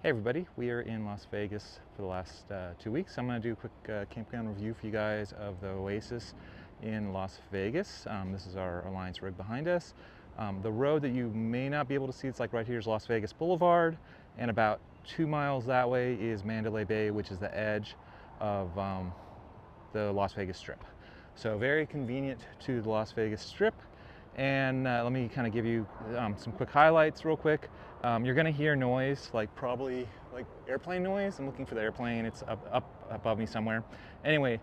Hey everybody, we are in Las Vegas for the last 2 weeks. I'm going to do a quick campground review for you guys of the Oasis in Las Vegas. This is our Alliance rig behind us. The road that you may not be able to see, it's like right here is Las Vegas Boulevard, and about 2 miles that way is Mandalay Bay, which is the edge of the Las Vegas Strip. So very convenient to the Las Vegas Strip. And let me kind of give you some quick highlights real quick. You're going to hear noise, probably like airplane noise. I'm looking for the airplane. It's up above me somewhere. Anyway,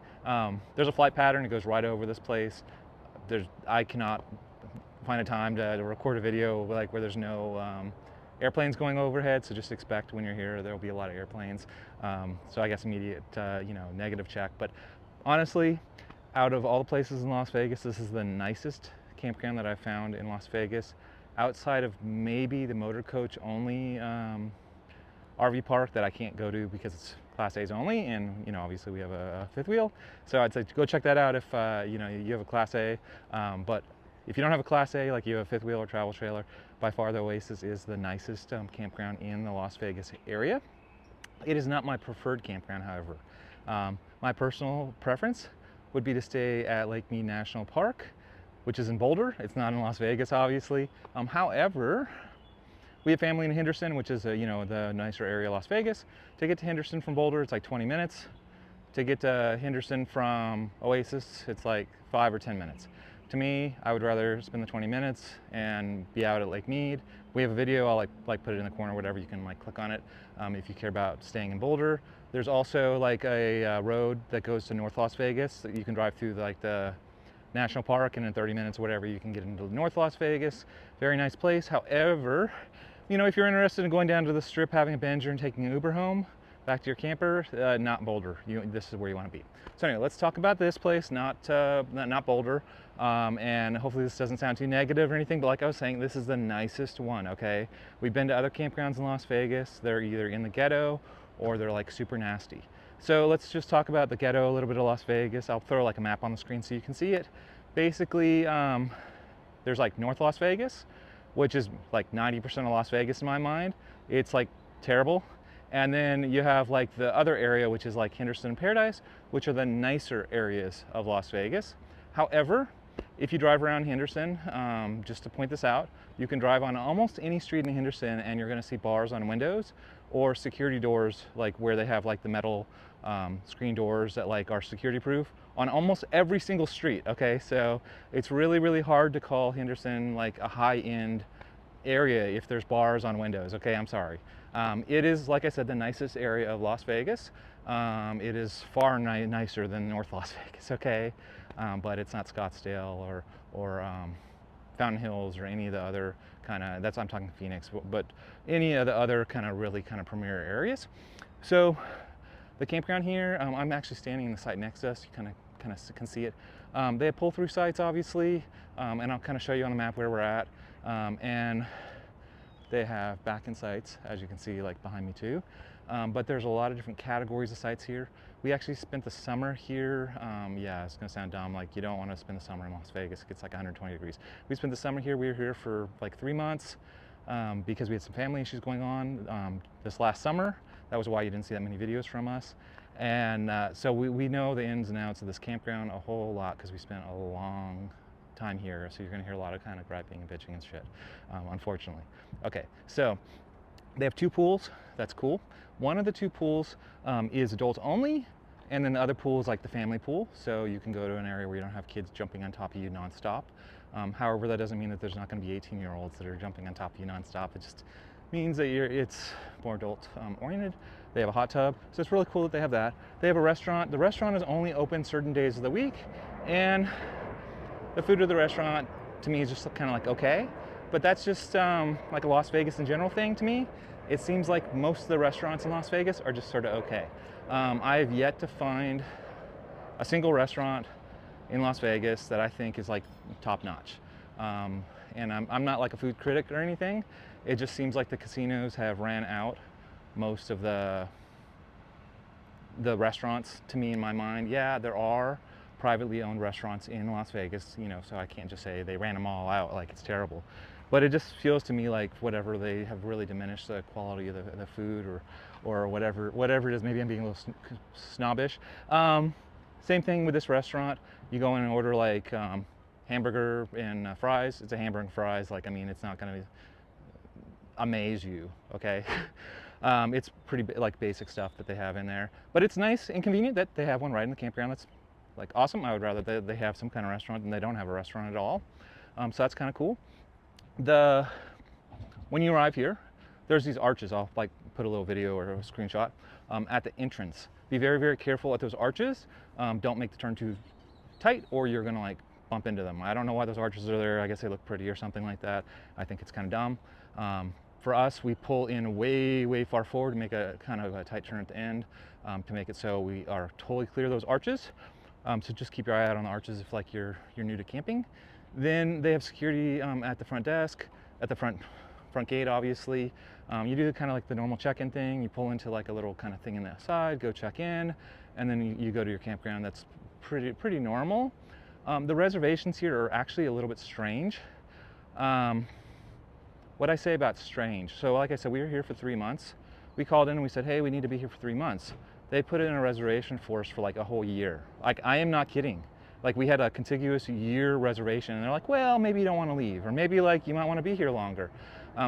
there's a flight pattern. It goes right over this place. I cannot find a time to record a video where there's no airplanes going overhead. So just expect when you're here, there'll be a lot of airplanes. So I guess immediate, negative check. But honestly, out of all the places in Las Vegas, this is the nicest campground that I found in Las Vegas, outside of maybe the motor coach only RV park that I can't go to because it's Class A's only, and obviously we have a fifth wheel. So I'd say go check that out if you have a Class A. But if you don't have a Class A, like you have a fifth wheel or travel trailer, by far the Oasis is the nicest campground in the Las Vegas area. It is not my preferred campground, however. My personal preference would be to stay at Lake Mead National Park, which is in Boulder. It's not in Las Vegas, obviously. However, we have family in Henderson, which is the nicer area of Las Vegas. To get to Henderson from Boulder, it's like 20 minutes. To get to Henderson from Oasis, it's like 5 or 10 minutes. To me, I would rather spend the 20 minutes and be out at Lake Mead. We have a video, I'll put it in the corner, whatever, you can click on it if you care about staying in Boulder. There's also a road that goes to North Las Vegas that you can drive through the National Park, and in 30 minutes, whatever, you can get into North Las Vegas. Very nice place. However, if you're interested in going down to the Strip, having a Benzer and taking an Uber home back to your camper, not Boulder. This is where you want to be. So anyway, let's talk about this place, not Boulder. And hopefully this doesn't sound too negative or anything, but like I was saying, this is the nicest one, okay? We've been to other campgrounds in Las Vegas. They're either in the ghetto or they're super nasty. So let's just talk about the ghetto, a little bit of Las Vegas. I'll throw a map on the screen so you can see it. Basically, there's North Las Vegas, which is 90% of Las Vegas in my mind. It's terrible. And then you have the other area, which is Henderson and Paradise, which are the nicer areas of Las Vegas. However, if you drive around Henderson, just to point this out, you can drive on almost any street in Henderson and you're going to see bars on windows or security doors, where they have the metal screen doors that are security proof on almost every single street. Okay, so it's really, really hard to call Henderson a high-end area if there's bars on windows. Okay, I'm sorry. It is, like I said, the nicest area of Las Vegas. It is far nicer than North Las Vegas. Okay, but it's not Scottsdale or Fountain Hills or any of the other I'm talking Phoenix, but any of the other really premier areas. So the campground here, I'm actually standing in the site next to us. You kind of can see it. They have pull-through sites, obviously, and I'll show you on the map where we're at. And they have back-in sites, as you can see, behind me too. But there's a lot of different categories of sites here. We actually spent the summer here. Yeah, it's gonna sound dumb, you don't want to spend the summer in Las Vegas. It gets 120 degrees. We spent the summer here. We were here for 3 months because we had some family issues going on this last summer. That was why you didn't see that many videos from us. And so we know the ins and outs of this campground a whole lot because we spent a long time here. So you're gonna hear a lot of griping and bitching and shit, unfortunately. Okay, so they have 2 pools. That's cool. One of the 2 pools is adults only, and then the other pool is the family pool. So you can go to an area where you don't have kids jumping on top of you nonstop. However, that doesn't mean that there's not going to be 18-year-olds that are jumping on top of you nonstop. It just means that it's more adult oriented. They have a hot tub, so it's really cool that they have that. They have a restaurant. The restaurant is only open certain days of the week, and the food of the restaurant to me is just okay. But that's just a Las Vegas in general thing to me. It seems like most of the restaurants in Las Vegas are just sort of okay. I have yet to find a single restaurant in Las Vegas that I think is top notch. And I'm not a food critic or anything. It just seems like the casinos have ran out most of the restaurants to me in my mind. Yeah, there are privately owned restaurants in Las Vegas, so I can't just say they ran them all out it's terrible. but it just feels to me like whatever, they have really diminished the quality of the food, or whatever it is. Maybe I'm being a little snobbish. Same thing with this restaurant. You go in and order like hamburger and fries. It's a hamburger and fries. Like, I mean, it's not going to amaze you, okay? It's pretty like basic stuff that they have in there, but it's nice and convenient that they have one right in the campground. That's like awesome. I would rather they have some kind of restaurant than they don't have a restaurant at all. So that's kind of cool. When you arrive here, there's these arches. I'll like put a little video or a screenshot at the entrance. Be very, very careful at those arches. Don't make the turn too tight, or you're gonna like bump into them. I don't know why those arches are there. I guess they look pretty or something like that. I think it's kind of dumb. For us, we pull in way, way far forward to make a kind of a tight turn at the end, to make it so we are totally clear of those arches. So just keep your eye out on the arches if like you're new to camping. Then they have security at the front desk, at the front gate, obviously. You do kind of like the normal check-in thing. You pull into like a little kind of thing in the side, go check in, and then you go to your campground. That's pretty normal. The reservations here are actually a little bit strange. What I say about strange, so like I said, we were here for 3 months. We called in and we said, hey, we need to be here for 3 months. They put in a reservation for us for like a whole year. Like, I am not kidding. Like, we had a contiguous year reservation, and they're like, well, maybe you don't want to leave, or maybe like you might want to be here longer.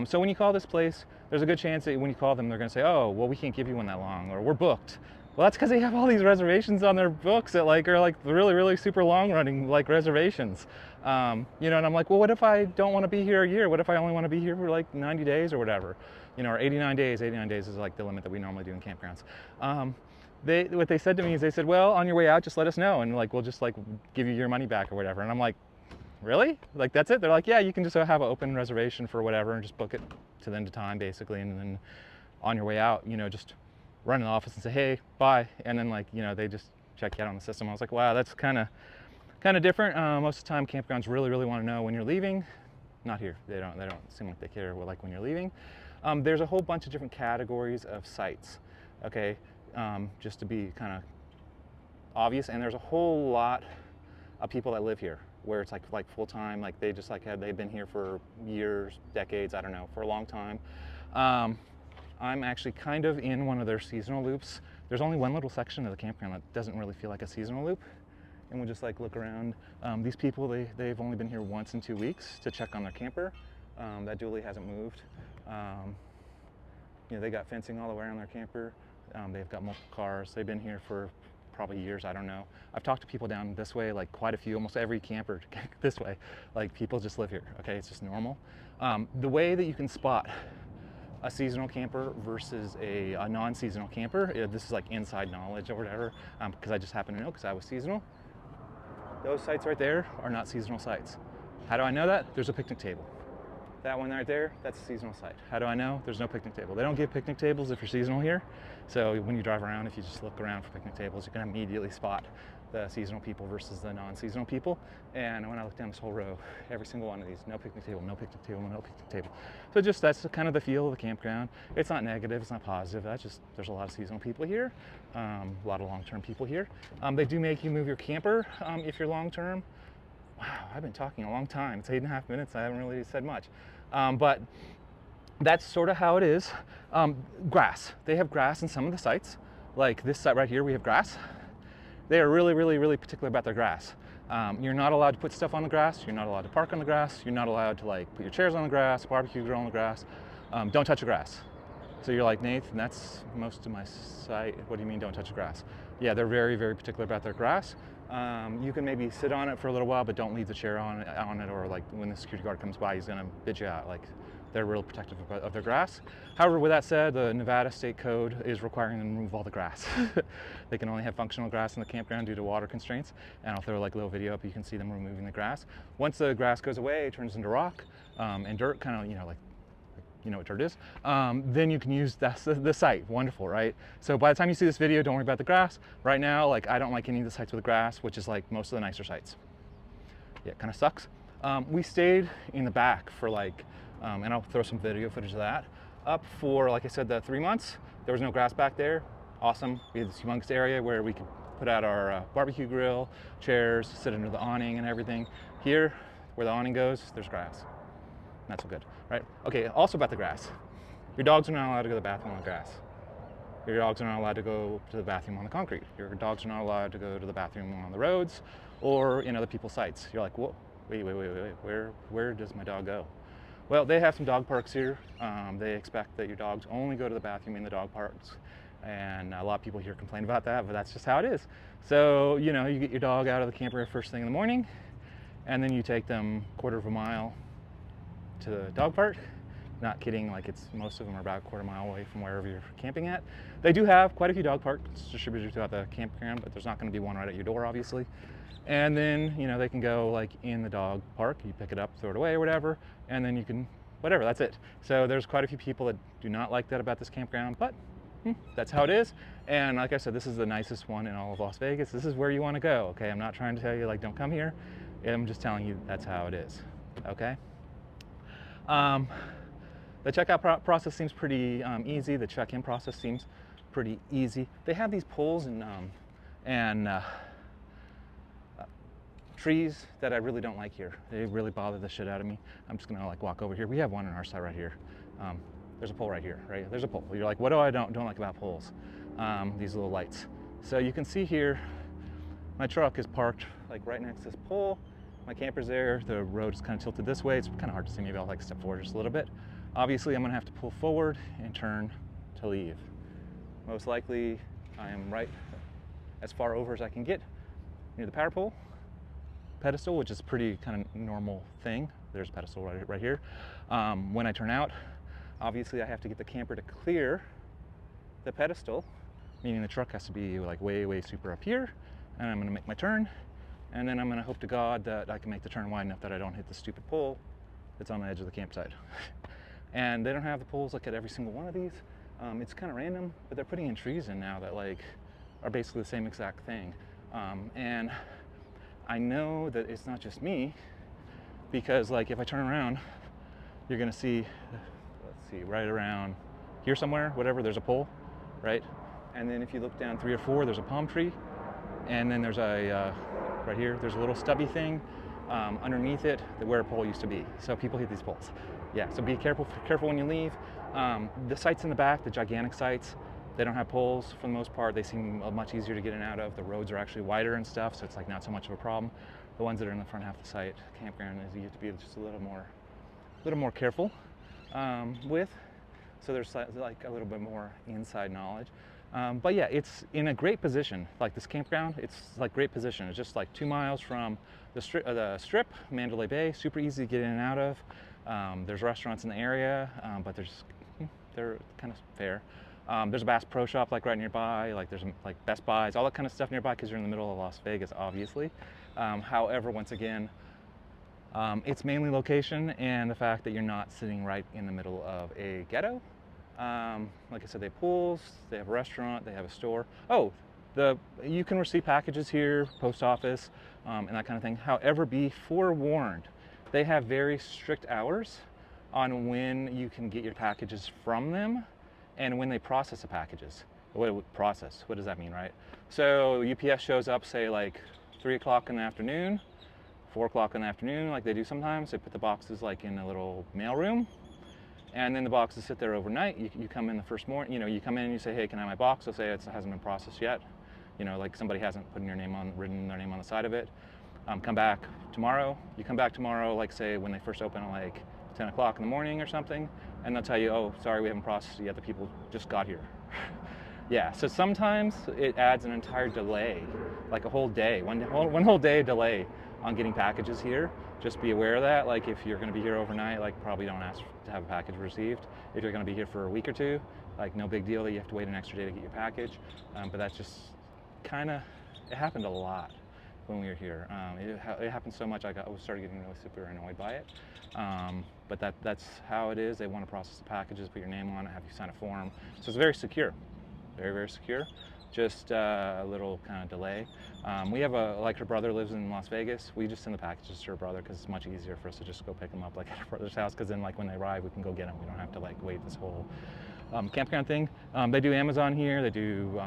So when you call this place, there's a good chance that when you call them, they're going to say, oh, well, we can't give you one that long, or we're booked. Well, that's because they have all these reservations on their books that like are like really, really super long running like reservations. You know, and I'm like, well, what if I don't want to be here a year? What if I only want to be here for like 90 days or whatever? You know, or 89 days. 89 days is like the limit that we normally do in campgrounds. What they said to me is, they said, well, on your way out, just let us know, and like we'll just like give you your money back or whatever. And I'm like, really? Like, that's it? They're like, yeah, you can just have an open reservation for whatever and just book it to the end of time, basically, and then on your way out, you know, just run in the office and say, hey, bye, and then like, you know, they just check you out on the system. I was like, wow, that's kind of different. Most of the time, campgrounds really want to know when you're leaving. Not here. They don't seem like they care like when you're leaving. There's a whole bunch of different categories of sites. Okay, just to be kind of obvious, and there's a whole lot of people that live here where it's like full time, like they just like they've been here for years, decades, I don't know, for a long time. I'm actually kind of in one of their seasonal loops. There's only one little section of the campground that doesn't really feel like a seasonal loop, and we'll just like look around. These people, they've only been here once in 2 weeks to check on their camper. That dually hasn't moved. You know, they got fencing all the way around their camper. They've got multiple cars. They've been here for probably years, I don't know. I've talked to people down this way, like quite a few, almost every camper this way. Like, people just live here, okay? It's just normal. The way that you can spot a seasonal camper versus a non-seasonal camper, this is like inside knowledge or whatever, because I just happen to know because I was seasonal. Those sites right there are not seasonal sites. How do I know that? There's a picnic table. That one right there, that's a seasonal site. How do I know? There's no picnic table. They don't give picnic tables if you're seasonal here. So when you drive around, if you just look around for picnic tables, you can immediately spot the seasonal people versus the non-seasonal people. And when I look down this whole row, every single one of these, no picnic table, no picnic table, no picnic table. So just, that's kind of the feel of the campground. It's not negative, it's not positive. That's just, there's a lot of seasonal people here, a lot of long-term people here. They do make you move your camper if you're long-term. Wow, I've been talking a long time. It's 8.5 minutes. I haven't really said much. But that's sort of how it is. Grass. They have grass in some of the sites. Like this site right here, we have grass. They are really particular about their grass. You're not allowed to put stuff on the grass. You're not allowed to park on the grass. You're not allowed to like put your chairs on the grass, barbecue grill on the grass. Don't touch the grass. So you're like, Nathan, that's most of my site. What do you mean don't touch the grass? Yeah, they're very particular about their grass. You can maybe sit on it for a little while, but don't leave the chair on it, or like when the security guard comes by, he's gonna bid you out. Like, they're real protective of their grass. However, with that said, the Nevada state code is requiring them to remove all the grass. They can only have functional grass in the campground due to water constraints. And I'll throw like a little video up, you can see them removing the grass. Once the grass goes away, it turns into rock and dirt, kind of, you know, like, you know what dirt is, then you can use the site. Wonderful, right? So by the time you see this video, don't worry about the grass. Right now, like, I don't like any of the sites with grass, which is like most of the nicer sites. Yeah, it kind of sucks. We stayed in the back for like, and I'll throw some video footage of that, up for, like I said, the 3 months. There was no grass back there. Awesome. We had this humongous area where we could put out our barbecue grill, chairs, sit under the awning and everything. Here, where the awning goes, there's grass. not so good, right? Okay, also about the grass. Your dogs are not allowed to go to the bathroom on the grass. Your dogs are not allowed to go to the bathroom on the concrete. Your dogs are not allowed to go to the bathroom on the roads or in other people's sites. You're like, whoa, wait, where does my dog go? Well, they have some dog parks here. They expect that your dogs only go to the bathroom in the dog parks. And a lot of people here complain about that, but that's just how it is. So, you know, you get your dog out of the camper first thing in the morning, and then you take them a quarter of a mile to the dog park. Not kidding, like most of them are about a quarter mile away from wherever you're camping at. They do have quite a few dog parks distributed throughout the campground, but there's not going to be one right at your door, obviously. And then, you know, they can go like in the dog park, you pick it up, throw it away or whatever, and then you can, whatever, that's it. So there's quite a few people that do not like that about this campground, but that's how it is. And like I said, this is the nicest one in all of Las Vegas. This is where you want to go, okay? I'm not trying to tell you, like, don't come here. I'm just telling you that's how it is, okay? The checkout process seems pretty easy. The check-in process seems pretty easy. They have these poles and trees that I really don't like here. They really bother the shit out of me. I'm just gonna like walk over here. We have one on our side right here. There's a pole right here, right? There's a pole. You're like, what do I don't like about poles? These little lights. So you can see here, my truck is parked like right next to this pole. My camper's there. The road is kind of tilted this way. It's kind of hard to see. Maybe I'll like step forward just a little bit. Obviously, I'm gonna have to pull forward and turn to leave. Most likely, I am right as far over as I can get near the power pole pedestal, which is a pretty kind of normal thing. There's a pedestal right here. When I turn out, obviously I have to get the camper to clear the pedestal, meaning the truck has to be like way super up here, and I'm gonna make my turn, and then I'm gonna hope to God that I can make the turn wide enough that I don't hit the stupid pole that's on the edge of the campsite. And they don't have the poles like at every single one of these. It's kind of random, but they're putting in trees in now that like are basically the same exact thing. And I know that it's not just me, because like if I turn around, you're gonna see, let's see, right around here somewhere, whatever, there's a pole, right? And then if you look down 3 or 4, there's a palm tree, and then there's a right here, there's a little stubby thing underneath it where a pole used to be. So people hit these poles. Yeah, so be careful when you leave. The sites in the back, the gigantic sites, they don't have poles for the most part. They seem much easier to get in and out of. The roads are actually wider and stuff, so it's like not so much of a problem. The ones that are in the front half of the site, campground, is you have to be just a little more careful with. So there's like a little bit more inside knowledge. But yeah, it's in a great position. Like this campground, it's like great position. It's just like 2 miles from the strip, Mandalay Bay, super easy to get in and out of. There's restaurants in the area, but they're kind of fair. There's a Bass Pro Shop like right nearby, like there's like Best Buys, all that kind of stuff nearby because you're in the middle of Las Vegas, obviously. However, once again, it's mainly location and the fact that you're not sitting right in the middle of a ghetto. Like I said, they have pools, they have a restaurant, they have a store. Oh, you can receive packages here, post office, and that kind of thing. However, be forewarned, they have very strict hours on when you can get your packages from them and when they process the packages. What does that mean, right? So UPS shows up, say like 3 o'clock in the afternoon, 4 o'clock in the afternoon, like they do sometimes. They put the boxes like in a little mail room, and then the boxes sit there overnight. You come in the first morning, you come in and you say, hey, can I have my box? They'll say it hasn't been processed yet. Like somebody hasn't written their name on the side of it. Come back tomorrow. You come back tomorrow, like say when they first open at like 10 o'clock in the morning or something, and they'll tell you, oh, sorry, we haven't processed it yet. The people just got here. Yeah, so sometimes it adds an entire delay, like a whole day, one whole day delay on getting packages here. Just be aware of that. Like if you're going to be here overnight, like probably don't ask to have a package received. If you're going to be here for a week or two, like no big deal that you have to wait an extra day to get your package. But that's just it happened a lot when we were here. It happened so much I started getting really super annoyed by it. But that's how it is. They want to process the packages, put your name on it, have you sign a form. So it's very secure, very secure. Just a little kind of delay. We have her brother lives in Las Vegas. We just send the packages to her brother because it's much easier for us to just go pick them up like at her brother's house. Because then like when they arrive, we can go get them. We don't have to like wait this whole campground thing. They do Amazon here. They do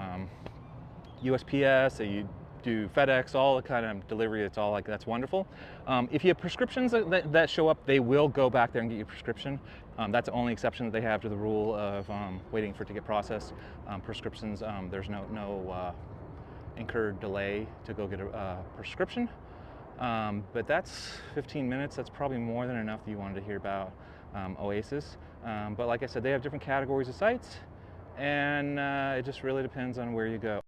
USPS. They do FedEx, all the kind of delivery. It's all like, that's wonderful. If you have prescriptions that show up, they will go back there and get you a prescription. That's the only exception that they have to the rule of waiting for it to get processed. Prescriptions, there's no incurred delay to go get a prescription. But that's 15 minutes. That's probably more than enough that you wanted to hear about Oasis. But like I said, they have different categories of sites, and it just really depends on where you go.